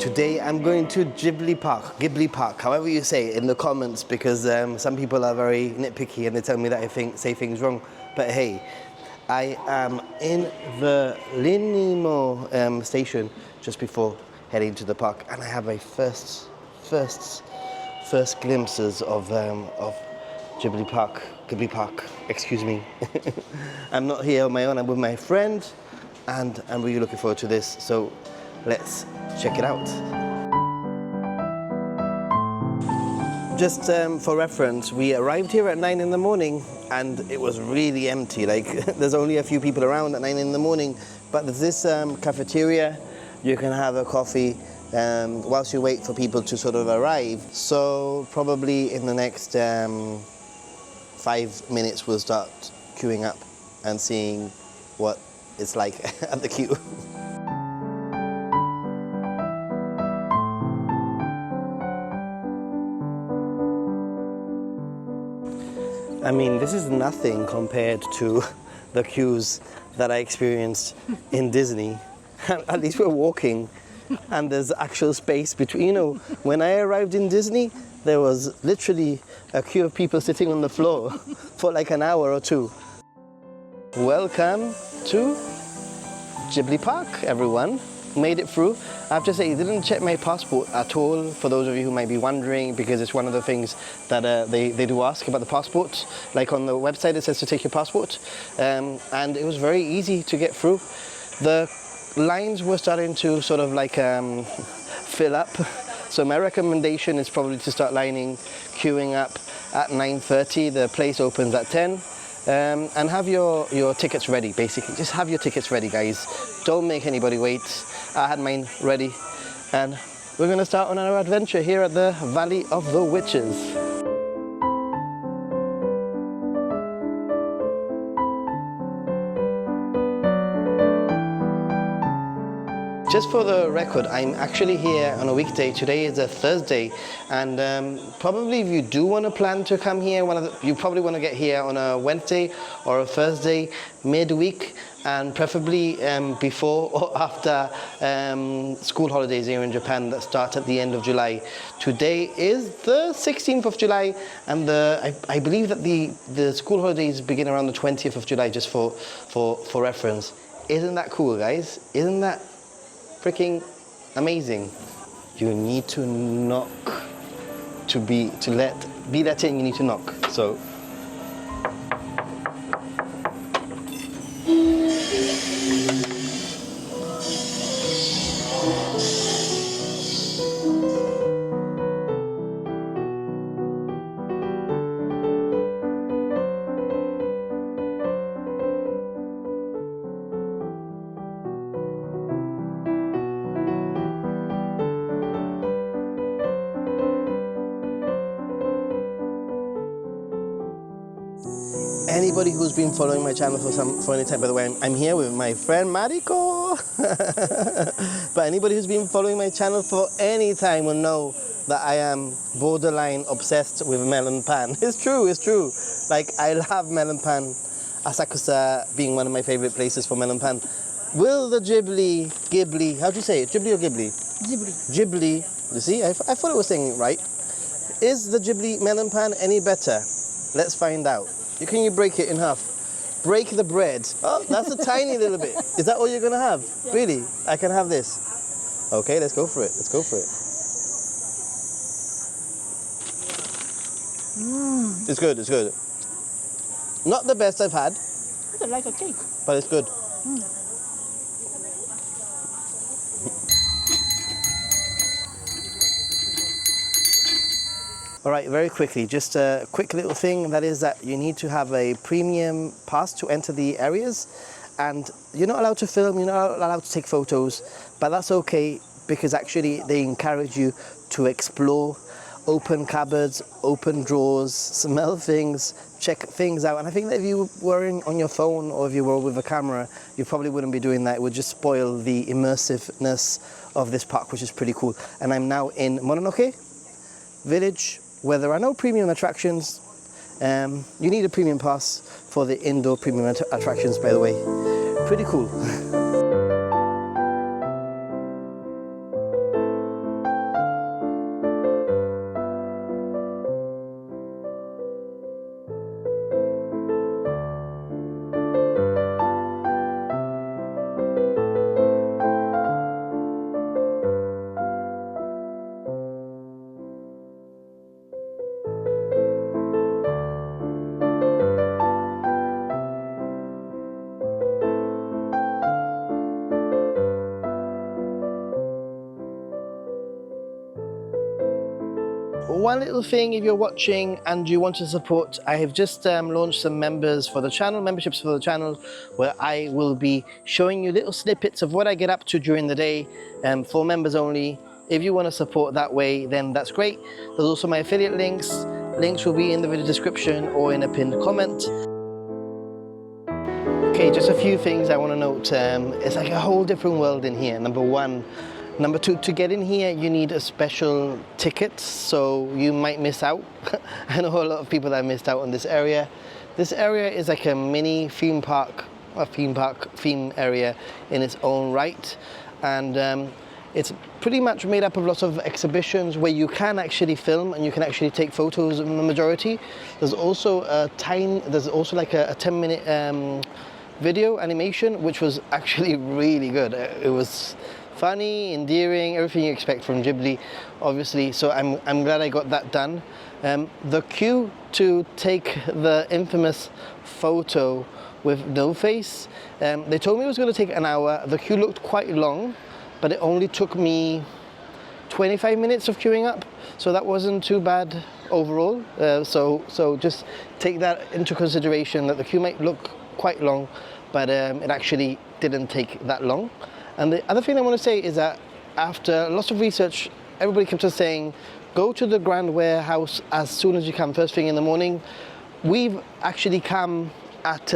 Today I'm going to Ghibli Park, however you say it in the comments, because some people are very nitpicky and they tell me that I say things wrong. But hey, I am in the Linimo station just before heading to the park, and I have a first glimpses of Ghibli Park, excuse me. I'm not here on my own, I'm with my friend, and I'm really looking forward to this, so let's check it out. Just for reference, we arrived here at 9 in the morning and it was really empty. Like, there's only a few people around at 9 in the morning, but there's this cafeteria. You can have a coffee whilst you wait for people to sort of arrive. So probably in the next 5 minutes we'll start queuing up and seeing what it's like at the queue. I mean, this is nothing compared to the queues that I experienced in Disney. At least we're walking and there's actual space between. You know, when I arrived in Disney, there was literally a queue of people sitting on the floor for like an hour or two. Welcome to Ghibli Park, everyone. Made it through. I have to say, I didn't check my passport at all, for those of you who might be wondering, because it's one of the things that they do ask about the passport. Like on the website it says to take your passport, and it was very easy to get through. The lines were starting to sort of like fill up, so my recommendation is probably to start queuing up at 9:30. The place opens at 10. And have your tickets ready, basically. Just have your tickets ready, guys. Don't make anybody wait. I had mine ready. And we're gonna start on our adventure here at the Valley of the Witches. Just for the record, I'm actually here on a weekday. Today is a Thursday, and probably if you do want to plan to come here, you probably want to get here on a Wednesday or a Thursday midweek, and preferably before or after school holidays here in Japan that start at the end of July. Today is the 16th of July, and I believe that the school holidays begin around the 20th of July, just for reference. Isn't that cool, guys? Isn't that freaking amazing? You need to knock to be let in. You need to knock. So anybody who's been following my channel for any time, by the way, I'm here with my friend Mariko. But anybody who's been following my channel for any time will know that I am borderline obsessed with melon pan. It's true, it's true. Like, I love melon pan. Asakusa being one of my favorite places for melon pan. Will the Ghibli, how do you say it? Ghibli or Ghibli? Ghibli. You see, I thought I was saying it right. Is the Ghibli melon pan any better? Let's find out. Can you break it in half? Break the bread. Oh, that's a tiny little bit. Is that all you're gonna have? Yeah. Really? I can have this. Okay, let's go for it. Let's go for it. It's good, it's good. Not the best I've had. It's like a cake. But it's good. All right, very quickly, just a quick little thing, that is that you need to have a premium pass to enter the areas, and you're not allowed to film, you're not allowed to take photos, but that's okay, because actually they encourage you to explore, open cupboards, open drawers, smell things, check things out. And I think that if you were on your phone or if you were with a camera, you probably wouldn't be doing that. It would just spoil the immersiveness of this park, which is pretty cool. And I'm now in Mononoke Village, where there are no premium attractions. You need a premium pass for the indoor premium attractions, by the way. Pretty cool. one little thing, if you're watching and you want to support, I have just launched some memberships for the channel, where I will be showing you little snippets of what I get up to during the day, for members only. If you want to support that way, then that's great. There's also my affiliate links. Links will be in the video description or in a pinned comment. Okay, just a few things I want to note. It's like a whole different world in here, number one. Number two, to get in here, you need a special ticket, so you might miss out. I know a lot of people that missed out on this area. This area is like a mini theme park theme area in its own right. And it's pretty much made up of lots of exhibitions where you can actually film and you can actually take photos in the majority. There's also like a 10-minute video animation, which was actually really good. It was funny, endearing, everything you expect from Ghibli, obviously. So I'm glad I got that done. The queue to take the infamous photo with no face, they told me it was going to take an hour. The queue looked quite long, but it only took me 25 minutes of queuing up, so that wasn't too bad overall. So just take that into consideration, that the queue might look quite long, but it actually didn't take that long. And the other thing I want to say is that after lots of research, everybody kept us saying, go to the Grand Warehouse as soon as you can, first thing in the morning. We've actually come at,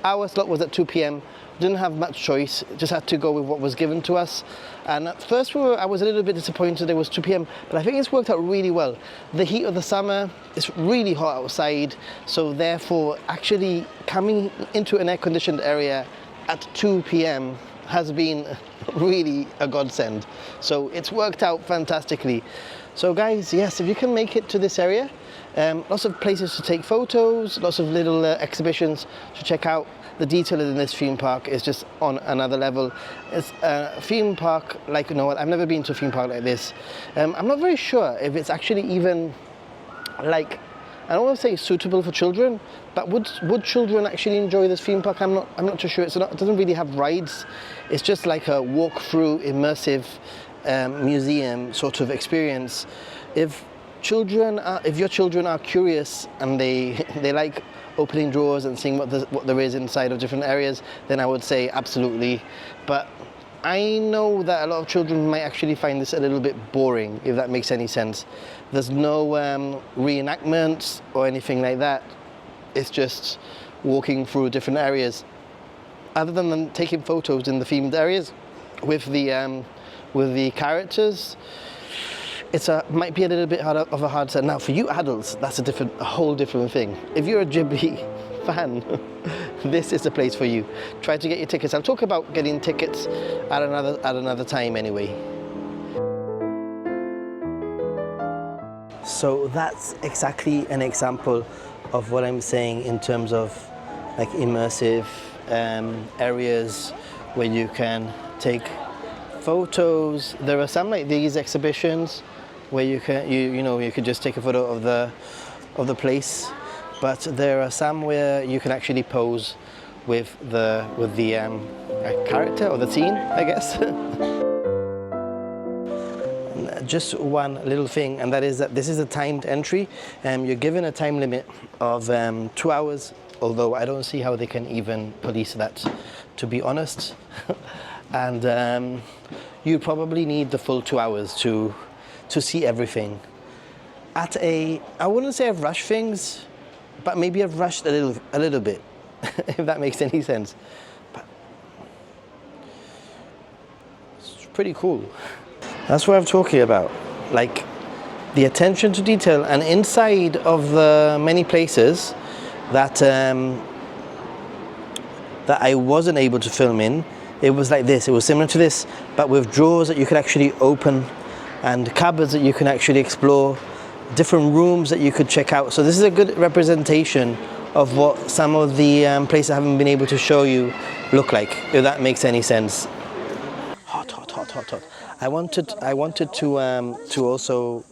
our slot was at 2 p.m. Didn't have much choice, just had to go with what was given to us. And at first I was a little bit disappointed it was 2 p.m, but I think it's worked out really well. The heat of the summer, it's really hot outside, so therefore actually coming into an air-conditioned area at 2 p.m. has been really a godsend. So it's worked out fantastically. So guys, yes, if you can make it to this area, lots of places to take photos, lots of little exhibitions to check out. The detail in this theme park is just on another level. It's a theme park like, you know what, I've never been to a theme park like this. I'm not very sure if it's actually even like, I don't want to say suitable for children, but would children actually enjoy this theme park? I'm not too sure. It doesn't really have rides. It's just like a walk-through immersive museum sort of experience. If your children are curious and they like opening drawers and seeing what there is inside of different areas, then I would say absolutely. But I know that a lot of children might actually find this a little bit boring, if that makes any sense. There's no reenactments or anything like that. It's just walking through different areas. Other than taking photos in the themed areas with the characters, might be a little bit of a hard sell. Now, for you adults, that's a whole different thing. If you're a Ghibli fan, this is the place for you. Try to get your tickets. I'll talk about getting tickets at another time anyway. So that's exactly an example of what I'm saying in terms of like immersive areas where you can take photos. There are some like these exhibitions where you could just take a photo of the place, but there are some where you can actually pose with the character or the scene, I guess. Just one little thing, and that is that this is a timed entry. You're given a time limit of 2 hours, although I don't see how they can even police that, to be honest. And you probably need the full 2 hours to see everything. I wouldn't say I've rushed things, but maybe I've rushed a little bit, if that makes any sense. But it's pretty cool. That's what I'm talking about, like the attention to detail. And inside of the many places that I wasn't able to film in, it was like this. It was similar to this, but with drawers that you could actually open and cupboards that you can actually explore, different rooms that you could check out. So this is a good representation of what some of the places I haven't been able to show you look like, if that makes any sense. Hot. I wanted to also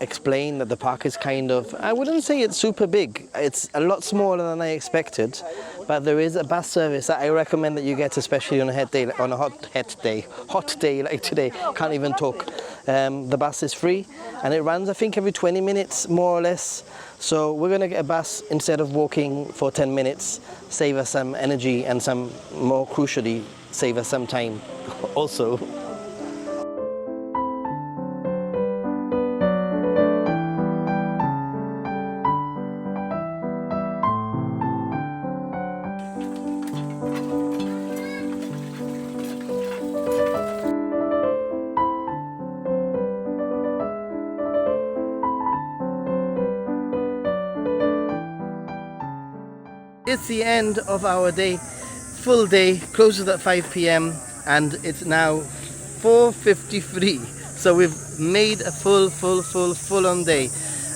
explain that the park is kind of, I wouldn't say it's super big. It's a lot smaller than I expected, but there is a bus service that I recommend that you get, especially on a hot day like today. Can't even talk. The bus is free and it runs, I think, every 20 minutes more or less. So we're gonna get a bus instead of walking for 10 minutes, save us some energy and some, more crucially, save us some time also. It's the end of our day, full day, closes at 5 p.m. and it's now 4:53. So we've made a full on day.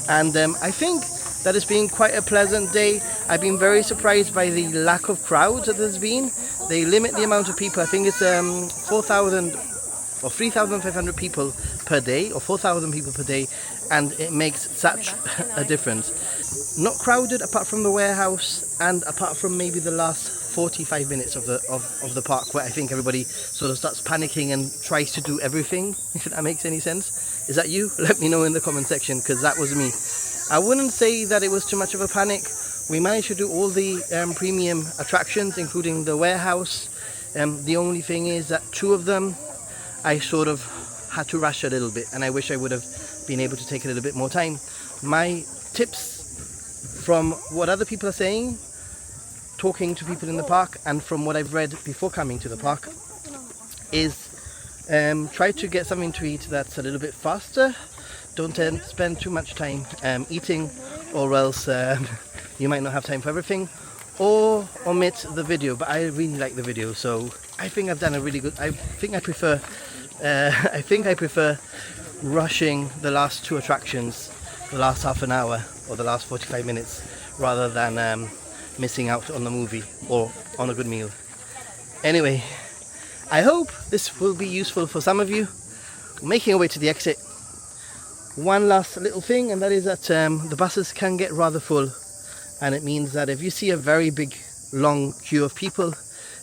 And I think that it's been quite a pleasant day. I've been very surprised by the lack of crowds that there's been. They limit the amount of people. I think it's 4,000 or 3,500 people per day, or 4,000 people per day, and it makes such a difference. Not crowded apart from the warehouse and apart from maybe the last 45 minutes of the park, where I think everybody sort of starts panicking and tries to do everything, if that makes any sense. Is that you? Let me know in the comment section, because that was me. I wouldn't say that it was too much of a panic. We managed to do all the premium attractions, including the warehouse. The only thing is that 2 of them I sort of had to rush a little bit, and I wish I would have been able to take a little bit more time. My tips from what other people are saying, talking to people in the park, and from what I've read before coming to the park, is try to get something to eat that's a little bit faster. Don't spend too much time eating, or else you might not have time for everything, or omit the video. But I really like the video, so I think I've done a really good, I think I prefer rushing the last 2 attractions, the last half an hour or the last 45 minutes, rather than missing out on the movie or on a good meal. Anyway, I hope this will be useful for some of you. Making our way to the exit. One last little thing, and that is that the buses can get rather full, and it means that if you see a very big long queue of people,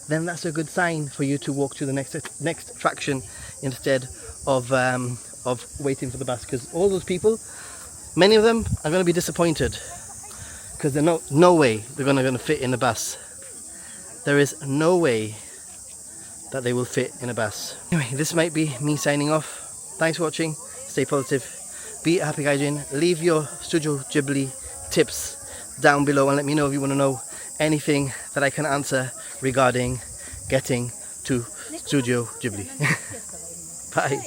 then that's a good sign for you to walk to the next attraction instead of waiting for the bus, because all those people, many of them are going to be disappointed because there's no way they're going to fit in a bus. There is no way that they will fit in a bus. Anyway, this might be me signing off. Thanks for watching. Stay positive. Be a happy gaijin. Leave your Studio Ghibli tips down below and let me know if you want to know anything that I can answer regarding getting to Studio Ghibli. Bye.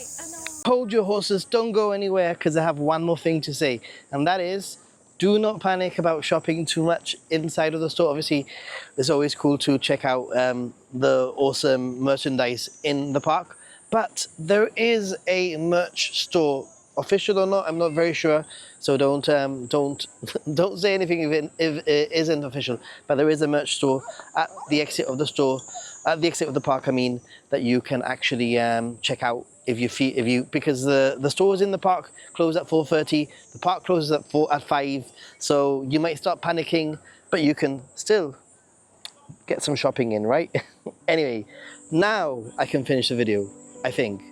Hold your horses, don't go anywhere, because I have one more thing to say, and that is, do not panic about shopping too much inside of the store. Obviously, it's always cool to check out the awesome merchandise in the park, but there is a merch store, official or not, I'm not very sure, so don't say anything if it isn't official. But there is a merch store at the exit of the store, at the exit of the park, I mean, that you can actually check out because the stores in the park close at 4:30, the park closes at 5, so you might start panicking, but you can still get some shopping in, right? Anyway, now I can finish the video, I think.